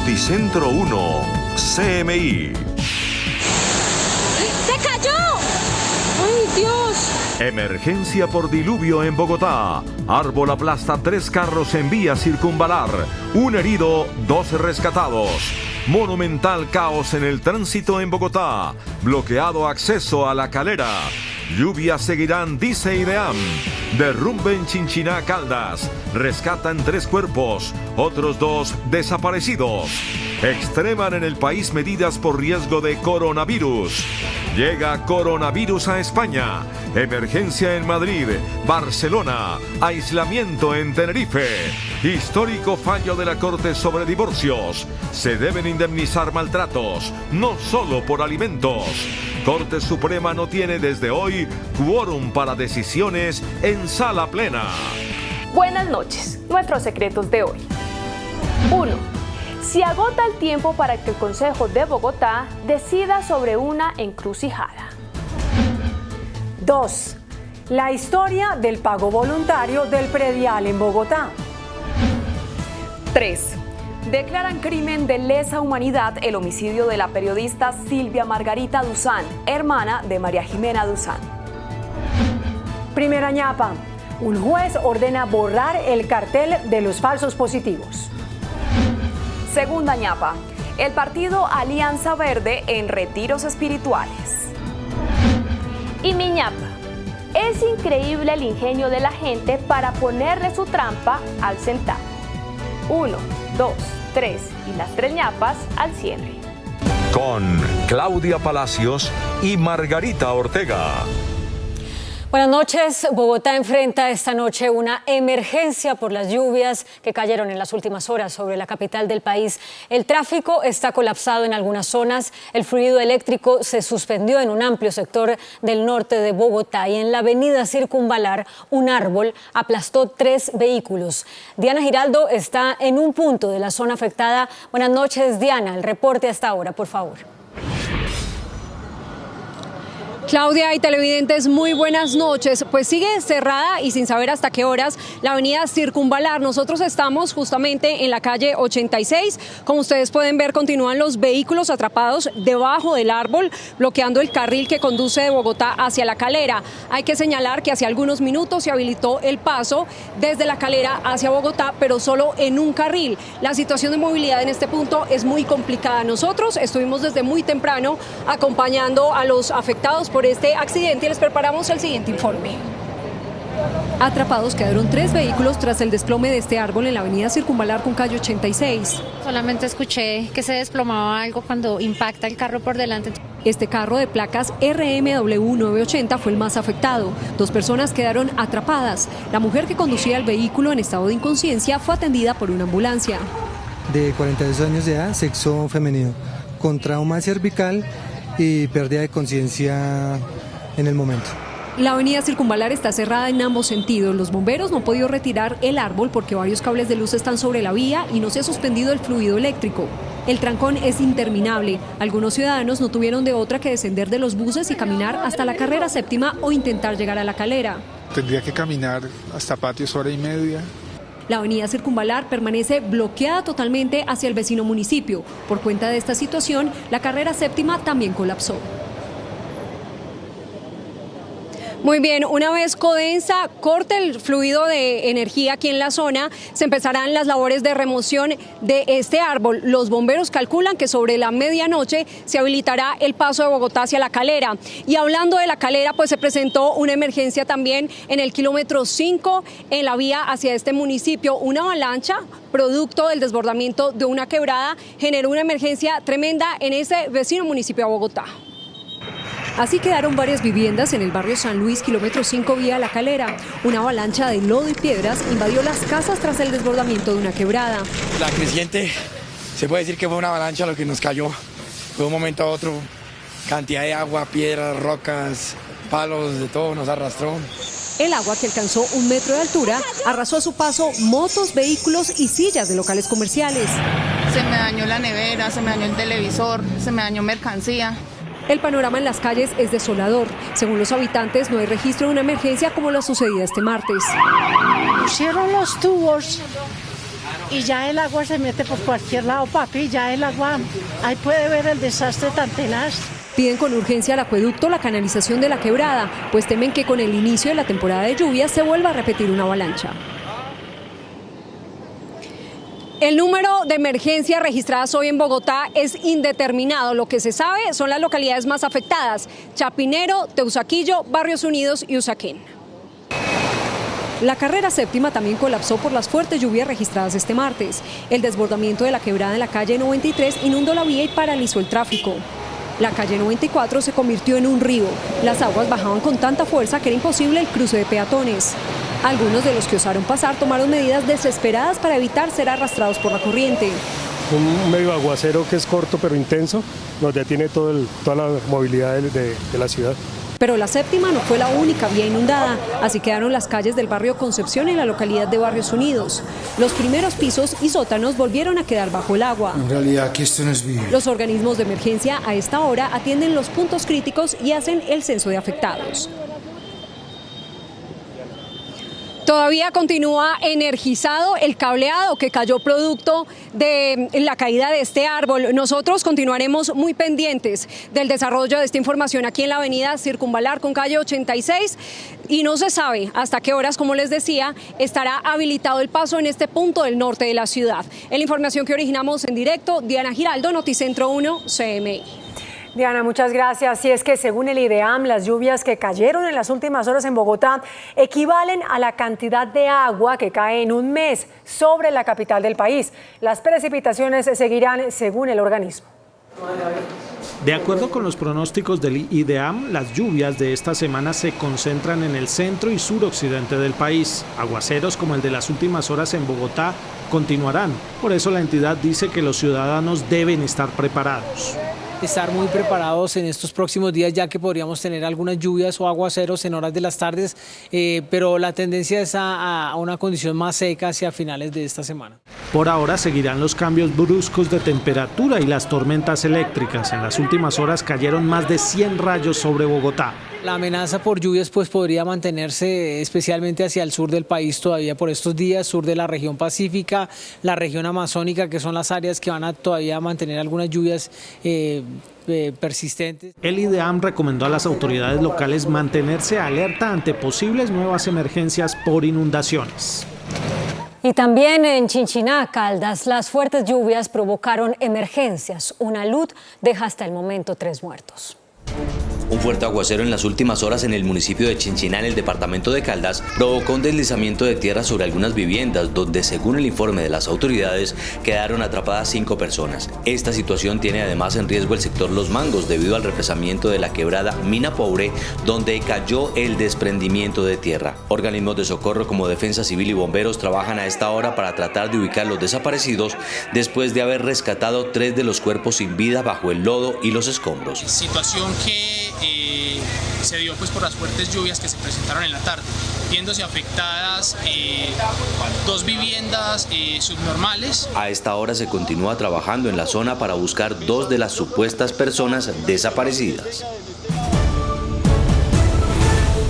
Noticentro 1, CMI. ¡Se cayó! ¡Ay, Dios! Emergencia por diluvio en Bogotá. Árbol aplasta 3 carros en vía circunvalar. Un herido, 2 rescatados. Monumental caos en el tránsito en Bogotá. Bloqueado acceso a La Calera. Lluvias seguirán, dice IDEAM. Derrumbe en Chinchiná, Caldas. Rescatan 3 cuerpos. Otros 2 desaparecidos. Extreman en el país medidas por riesgo de coronavirus. Llega coronavirus a España. Emergencia en Madrid, Barcelona. Aislamiento en Tenerife. Histórico fallo de la Corte sobre divorcios. Se deben indemnizar maltratos, no solo por alimentos. Corte Suprema no tiene desde hoy quórum para decisiones en sala plena. Buenas noches. Nuestros secretos de hoy. 1. Se agota el tiempo para que el Consejo de Bogotá decida sobre una encrucijada. 2. La historia del pago voluntario del predial en Bogotá. 3. Declaran crimen de lesa humanidad el homicidio de la periodista Silvia Margarita Duzán, hermana de María Jimena Duzán. Primera ñapa. Un juez ordena borrar el cartel de los falsos positivos. Segunda ñapa. El partido Alianza Verde en retiros espirituales. Y mi ñapa. Es increíble el ingenio de la gente para ponerle su trampa al centavo. 1, 2, 3 y las 3 ñapas al cierre. Con Claudia Palacios y Margarita Ortega. Buenas noches. Bogotá enfrenta esta noche una emergencia por las lluvias que cayeron en las últimas horas sobre la capital del país. El tráfico está colapsado en algunas zonas. El fluido eléctrico se suspendió en un amplio sector del norte de Bogotá y en la avenida Circunvalar un árbol aplastó 3 vehículos. Diana Giraldo está en un punto de la zona afectada. Buenas noches, Diana. El reporte hasta ahora, por favor. Claudia y televidentes, muy buenas noches. Pues sigue cerrada y sin saber hasta qué horas la avenida Circunvalar. Nosotros estamos justamente en la calle 86. Como ustedes pueden ver, continúan los vehículos atrapados debajo del árbol, bloqueando el carril que conduce de Bogotá hacia La Calera. Hay que señalar que hace algunos minutos se habilitó el paso desde La Calera hacia Bogotá, pero solo en un carril. La situación de movilidad en este punto es muy complicada. Nosotros estuvimos desde muy temprano acompañando a los afectados por este accidente y les preparamos el siguiente informe. Atrapados quedaron 3 vehículos tras el desplome de este árbol en la avenida Circunvalar con calle 86. Solamente escuché que se desplomaba algo cuando impacta el carro por delante. Este carro de placas RMW 980 fue el más afectado. 2 personas quedaron atrapadas. La mujer que conducía el vehículo en estado de inconsciencia fue atendida por una ambulancia. De 42 años de edad, sexo femenino, con trauma cervical y pérdida de conciencia en el momento. La avenida Circunvalar está cerrada en ambos sentidos. Los bomberos no han podido retirar el árbol porque varios cables de luz están sobre la vía y no se ha suspendido el fluido eléctrico. El trancón es interminable. Algunos ciudadanos no tuvieron de otra que descender de los buses y caminar hasta la carrera 7ª o intentar llegar a La Calera. Tendría que caminar hasta Patios 1h30. La avenida Circunvalar permanece bloqueada totalmente hacia el vecino municipio. Por cuenta de esta situación, la carrera 7ª también colapsó. Muy bien, una vez Codensa corte el fluido de energía aquí en la zona, se empezarán las labores de remoción de este árbol. Los bomberos calculan que sobre la medianoche se habilitará el paso de Bogotá hacia La Calera. Y hablando de La Calera, pues se presentó una emergencia también en el kilómetro 5 en la vía hacia este municipio. Una avalancha, producto del desbordamiento de una quebrada, generó una emergencia tremenda en ese vecino municipio de Bogotá. Así quedaron varias viviendas en el barrio San Luis, kilómetro 5 vía La Calera. Una avalancha de lodo y piedras invadió las casas tras el desbordamiento de una quebrada. La creciente, se puede decir que fue una avalancha lo que nos cayó. De un momento a otro, cantidad de agua, piedras, rocas, palos, de todo nos arrastró. El agua, que alcanzó 1 metro de altura, arrasó a su paso motos, vehículos y sillas de locales comerciales. Se me dañó la nevera, se me dañó el televisor, se me dañó mercancía. El panorama en las calles es desolador. Según los habitantes, no hay registro de una emergencia como la sucedida este martes. Pusieron los tubos y ya el agua se mete por cualquier lado, papi, ya el agua, ahí puede ver el desastre tan tenaz. Piden con urgencia al acueducto la canalización de la quebrada, pues temen que con el inicio de la temporada de lluvias se vuelva a repetir una avalancha. El número de emergencias registradas hoy en Bogotá es indeterminado. Lo que se sabe son las localidades más afectadas: Chapinero, Teusaquillo, Barrios Unidos y Usaquén. La carrera séptima también colapsó por las fuertes lluvias registradas este martes. El desbordamiento de la quebrada en la calle 93 inundó la vía y paralizó el tráfico. La calle 94 se convirtió en un río. Las aguas bajaban con tanta fuerza que era imposible el cruce de peatones. Algunos de los que osaron pasar tomaron medidas desesperadas para evitar ser arrastrados por la corriente. Un medio aguacero que es corto pero intenso nos detiene toda la movilidad de la ciudad. Pero la séptima no fue la única vía inundada, así quedaron las calles del barrio Concepción en la localidad de Barrios Unidos. Los primeros pisos y sótanos volvieron a quedar bajo el agua. En realidad aquí esto no es vivo. Los organismos de emergencia a esta hora atienden los puntos críticos y hacen el censo de afectados. Todavía continúa energizado el cableado que cayó producto de la caída de este árbol. Nosotros continuaremos muy pendientes del desarrollo de esta información aquí en la avenida Circunvalar con calle 86 y no se sabe hasta qué horas, como les decía, estará habilitado el paso en este punto del norte de la ciudad. En la información que originamos en directo, Diana Giraldo, Noticentro 1, CMI. Diana, muchas gracias. Y es que según el IDEAM, las lluvias que cayeron en las últimas horas en Bogotá equivalen a la cantidad de agua que cae en un mes sobre la capital del país. Las precipitaciones seguirán según el organismo. De acuerdo con los pronósticos del IDEAM, las lluvias de esta semana se concentran en el centro y suroccidente del país. Aguaceros como el de las últimas horas en Bogotá continuarán. Por eso la entidad dice que los ciudadanos deben estar preparados. Estar muy preparados en estos próximos días, ya que podríamos tener algunas lluvias o aguaceros en horas de las tardes, pero la tendencia es a una condición más seca hacia finales de esta semana. Por ahora seguirán los cambios bruscos de temperatura y las tormentas eléctricas. En las últimas horas cayeron más de 100 rayos sobre Bogotá. La amenaza por lluvias podría mantenerse especialmente hacia el sur del país todavía por estos días, sur de la región pacífica, la región amazónica, que son las áreas que van a todavía mantener algunas lluvias persistentes. El IDEAM recomendó a las autoridades locales mantenerse alerta ante posibles nuevas emergencias por inundaciones. Y también en Chinchiná, Caldas, las fuertes lluvias provocaron emergencias. Una luz deja hasta el momento 3 muertos. Un fuerte aguacero en las últimas horas en el municipio de Chinchiná, en el departamento de Caldas, provocó un deslizamiento de tierra sobre algunas viviendas, donde, según el informe de las autoridades, quedaron atrapadas 5 personas. Esta situación tiene además en riesgo el sector Los Mangos, debido al represamiento de la quebrada Mina Pobre, donde cayó el desprendimiento de tierra. Organismos de socorro como Defensa Civil y bomberos trabajan a esta hora para tratar de ubicar los desaparecidos, después de haber rescatado 3 de los cuerpos sin vida bajo el lodo y los escombros. Situación que se dio por las fuertes lluvias que se presentaron en la tarde, viéndose afectadas 2 viviendas subnormales. A esta hora se continúa trabajando en la zona para buscar 2 de las supuestas personas desaparecidas.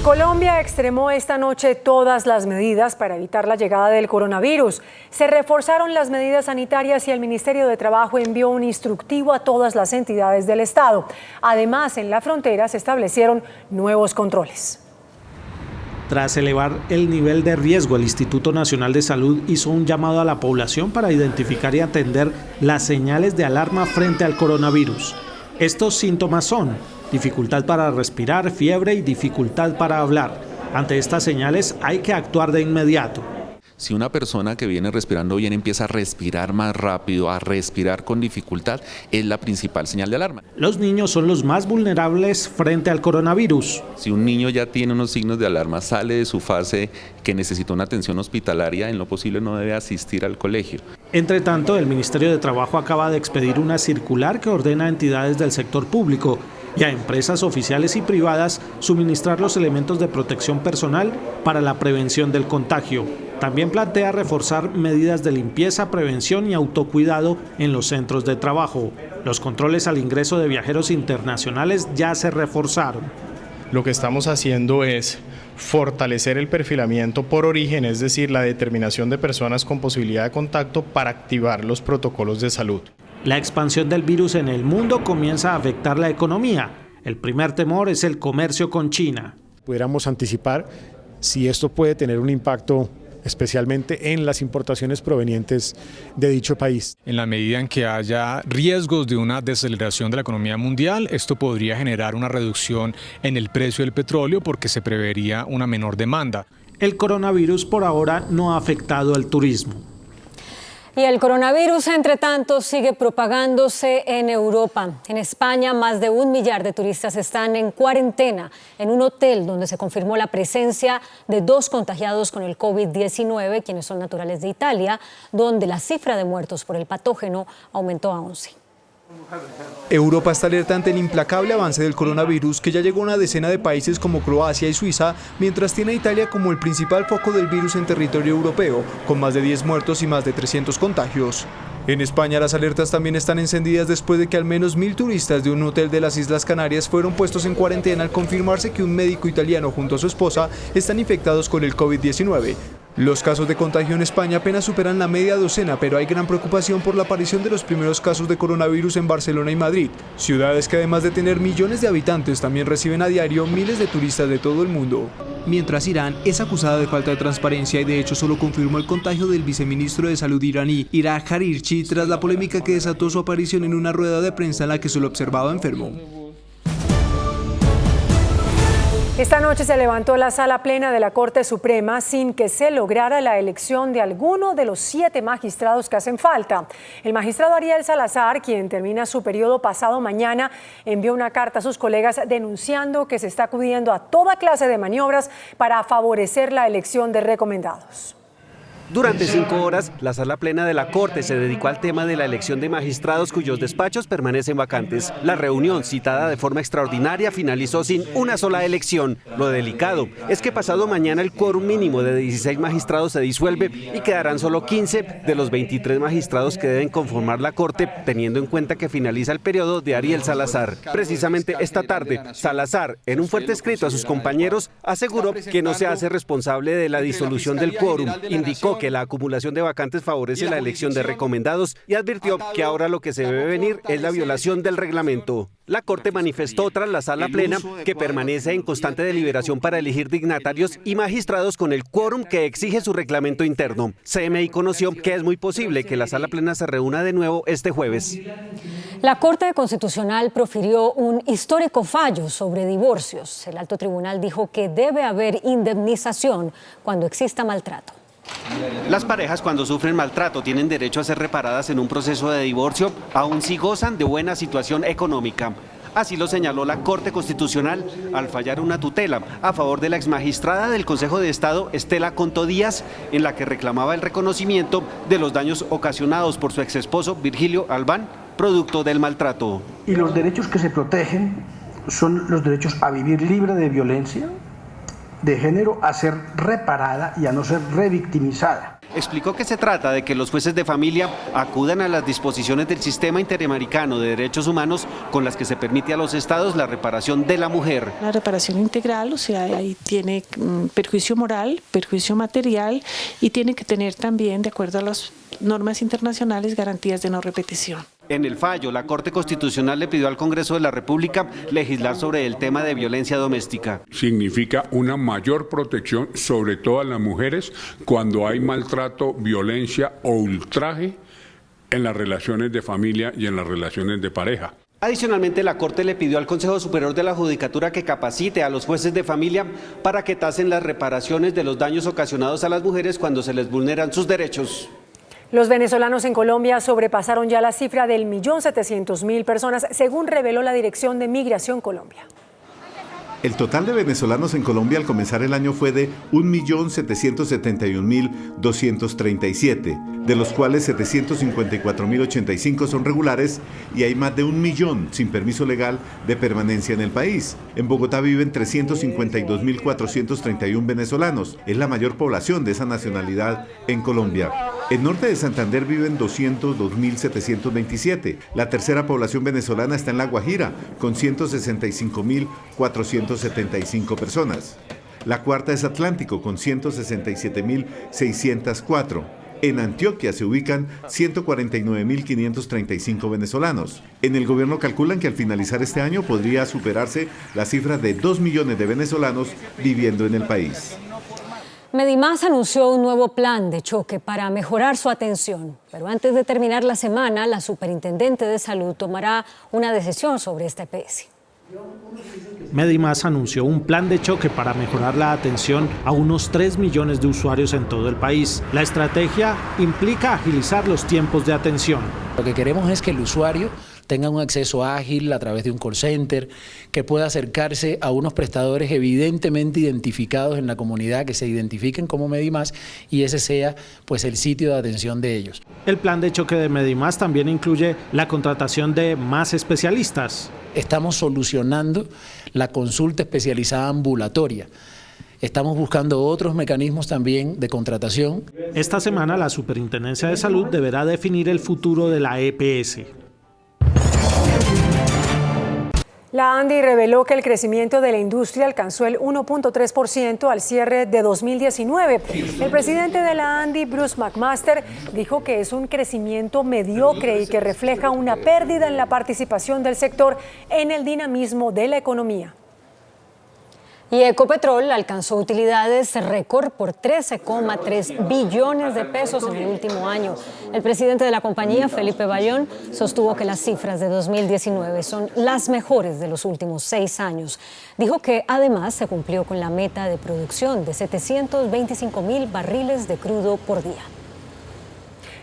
Colombia extremó esta noche todas las medidas para evitar la llegada del coronavirus. Se reforzaron las medidas sanitarias y el Ministerio de Trabajo envió un instructivo a todas las entidades del Estado. Además, en la frontera se establecieron nuevos controles. Tras elevar el nivel de riesgo, el Instituto Nacional de Salud hizo un llamado a la población para identificar y atender las señales de alarma frente al coronavirus. Estos síntomas son dificultad para respirar, fiebre y dificultad para hablar. Ante estas señales hay que actuar de inmediato. Si una persona que viene respirando bien empieza a respirar más rápido, a respirar con dificultad, es la principal señal de alarma. Los niños son los más vulnerables frente al coronavirus. Si un niño ya tiene unos signos de alarma, sale de su fase que necesita una atención hospitalaria, en lo posible no debe asistir al colegio. Entre tanto, el Ministerio de Trabajo acaba de expedir una circular que ordena a entidades del sector público y a empresas oficiales y privadas suministrar los elementos de protección personal para la prevención del contagio. También plantea reforzar medidas de limpieza, prevención y autocuidado en los centros de trabajo. Los controles al ingreso de viajeros internacionales ya se reforzaron. Lo que estamos haciendo es fortalecer el perfilamiento por origen, es decir, la determinación de personas con posibilidad de contacto para activar los protocolos de salud. La expansión del virus en el mundo comienza a afectar la economía. El primer temor es el comercio con China. Pudiéramos anticipar si esto puede tener un impacto especialmente en las importaciones provenientes de dicho país. En la medida en que haya riesgos de una desaceleración de la economía mundial, esto podría generar una reducción en el precio del petróleo porque se prevería una menor demanda. El coronavirus por ahora no ha afectado al turismo. Y el coronavirus, entre tanto, sigue propagándose en Europa. En España, más de 1 millar de turistas están en cuarentena en un hotel donde se confirmó la presencia de 2 contagiados con el COVID-19, quienes son naturales de Italia, donde la cifra de muertos por el patógeno aumentó a 11. Europa está alerta ante el implacable avance del coronavirus que ya llegó a una decena de países como Croacia y Suiza, mientras tiene a Italia como el principal foco del virus en territorio europeo, con más de 10 muertos y más de 300 contagios. En España las alertas también están encendidas después de que al menos 1.000 turistas de un hotel de las Islas Canarias fueron puestos en cuarentena al confirmarse que un médico italiano junto a su esposa están infectados con el COVID-19. Los casos de contagio en España apenas superan la media docena, pero hay gran preocupación por la aparición de los primeros casos de coronavirus en Barcelona y Madrid, ciudades que además de tener millones de habitantes también reciben a diario miles de turistas de todo el mundo. Mientras Irán es acusada de falta de transparencia y de hecho solo confirmó el contagio del viceministro de Salud iraní, Ira Harirchi, tras la polémica que desató su aparición en una rueda de prensa en la que se lo observaba enfermo. Esta noche se levantó la sala plena de la Corte Suprema sin que se lograra la elección de alguno de los 7 magistrados que hacen falta. El magistrado Ariel Salazar, quien termina su periodo pasado mañana, envió una carta a sus colegas denunciando que se está acudiendo a toda clase de maniobras para favorecer la elección de recomendados. Durante 5 horas, la sala plena de la Corte se dedicó al tema de la elección de magistrados cuyos despachos permanecen vacantes. La reunión, citada de forma extraordinaria, finalizó sin una sola elección. Lo delicado es que pasado mañana el quórum mínimo de 16 magistrados se disuelve y quedarán solo 15 de los 23 magistrados que deben conformar la Corte, teniendo en cuenta que finaliza el periodo de Ariel Salazar. Precisamente esta tarde, Salazar, en un fuerte escrito a sus compañeros, aseguró que no se hace responsable de la disolución del quórum. Indicó que la acumulación de vacantes favorece la elección de recomendados y advirtió que ahora lo que se debe venir es la violación del reglamento. La Corte manifestó tras la sala plena que permanece en constante deliberación para elegir dignatarios y magistrados con el quórum que exige su reglamento interno. CMI conoció que es muy posible que la sala plena se reúna de nuevo este jueves. La Corte Constitucional profirió un histórico fallo sobre divorcios. El alto tribunal dijo que debe haber indemnización cuando exista maltrato. Las parejas cuando sufren maltrato tienen derecho a ser reparadas en un proceso de divorcio, aun si gozan de buena situación económica. Así lo señaló la Corte Constitucional al fallar una tutela a favor de la exmagistrada del Consejo de Estado, Estela Conto Díaz, en la que reclamaba el reconocimiento de los daños ocasionados por su exesposo Virgilio Albán, producto del maltrato. Y los derechos que se protegen son los derechos a vivir libre de violencia de género, a ser reparada y a no ser revictimizada. Explicó que se trata de que los jueces de familia acudan a las disposiciones del Sistema Interamericano de Derechos Humanos con las que se permite a los estados la reparación de la mujer. La reparación integral, o sea, ahí tiene perjuicio moral, perjuicio material y tiene que tener también, de acuerdo a las normas internacionales, garantías de no repetición. En el fallo, la Corte Constitucional le pidió al Congreso de la República legislar sobre el tema de violencia doméstica. Significa una mayor protección sobre todas las mujeres cuando hay maltrato, violencia o ultraje en las relaciones de familia y en las relaciones de pareja. Adicionalmente, la Corte le pidió al Consejo Superior de la Judicatura que capacite a los jueces de familia para que tasen las reparaciones de los daños ocasionados a las mujeres cuando se les vulneran sus derechos. Los venezolanos en Colombia sobrepasaron ya la cifra del 1.700.000 personas, según reveló la Dirección de Migración Colombia. El total de venezolanos en Colombia al comenzar el año fue de 1.771.237, de los cuales 754.085 son regulares y hay más de 1 millón sin permiso legal de permanencia en el país. En Bogotá viven 352.431 venezolanos, es la mayor población de esa nacionalidad en Colombia. En norte de Santander viven 202.727. La tercera población venezolana está en La Guajira, con 165.475 personas. La cuarta es Atlántico, con 167.604. En Antioquia se ubican 149.535 venezolanos. En el gobierno calculan que al finalizar este año podría superarse la cifra de 2 millones de venezolanos viviendo en el país. Medimás anunció un nuevo plan de choque para mejorar su atención. Pero antes de terminar la semana, la superintendente de salud tomará una decisión sobre esta EPS. Medimás anunció un plan de choque para mejorar la atención a unos 3 millones de usuarios en todo el país. La estrategia implica agilizar los tiempos de atención. Lo que queremos es que el usuario tenga un acceso ágil a través de un call center, que pueda acercarse a unos prestadores evidentemente identificados en la comunidad, que se identifiquen como Medimás y ese sea pues el sitio de atención de ellos. El plan de choque de Medimás también incluye la contratación de más especialistas. Estamos solucionando la consulta especializada ambulatoria. Estamos buscando otros mecanismos también de contratación. Esta semana la Superintendencia de Salud deberá definir el futuro de la EPS. La ANDI reveló que el crecimiento de la industria alcanzó el 1.3% al cierre de 2019. El presidente de la ANDI, Bruce McMaster, dijo que es un crecimiento mediocre y que refleja una pérdida en la participación del sector en el dinamismo de la economía. Y Ecopetrol alcanzó utilidades récord por 13,3 billones de pesos en el último año. El presidente de la compañía, Felipe Bayón, sostuvo que las cifras de 2019 son las mejores de los últimos 6 años. Dijo que además se cumplió con la meta de producción de 725,000 barriles de crudo por día.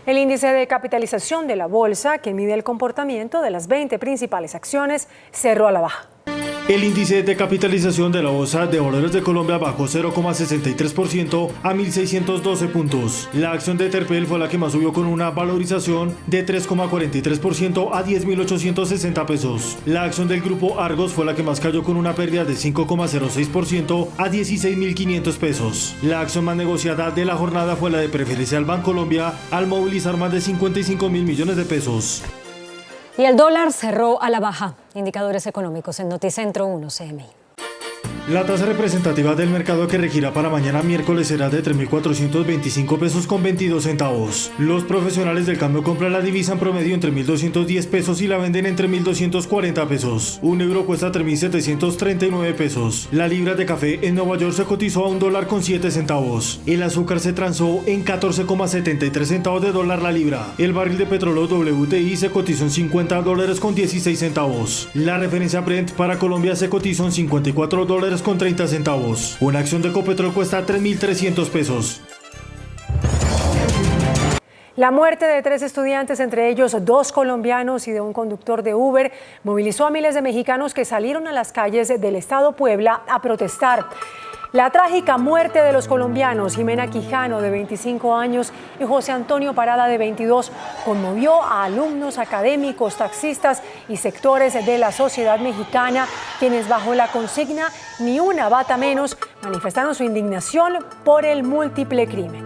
El índice de capitalización de la bolsa, que mide el comportamiento de las 20 principales acciones, cerró a la baja. El índice de capitalización de la Bolsa de Valores de Colombia bajó 0,63% a 1.612 puntos. La acción de Terpel fue la que más subió con una valorización de 3,43% a 10.860 pesos. La acción del grupo Argos fue la que más cayó con una pérdida de 5,06% a 16.500 pesos. La acción más negociada de la jornada fue la de Preferencial Bancolombia al movilizar más de 55.000 millones de pesos. Y el dólar cerró a la baja. Indicadores económicos en Noticentro 1 CMI. La tasa representativa del mercado que regirá para mañana miércoles será de 3.425 pesos con 22 centavos. Los profesionales del cambio compran la divisa en promedio entre 1.210 pesos y la venden entre 1.240 pesos. Un euro cuesta 3.739 pesos. La libra de café en Nueva York se cotizó a $1.07. El azúcar se transó en 14,73 centavos de dólar la libra. El barril de petróleo WTI se cotizó en $50.16. La referencia Brent para Colombia se cotizó en $54.30. Una acción de Ecopetrol cuesta 3.300 pesos. La muerte de 3 estudiantes, entre ellos 2 colombianos y de un conductor de Uber, movilizó a miles de mexicanos que salieron a las calles del estado Puebla a protestar. La trágica muerte de los colombianos Jimena Quijano, de 25 años, y José Antonio Parada, de 22, conmovió a alumnos, académicos, taxistas y sectores de la sociedad mexicana, quienes bajo la consigna "Ni una bata menos" manifestaron su indignación por el múltiple crimen.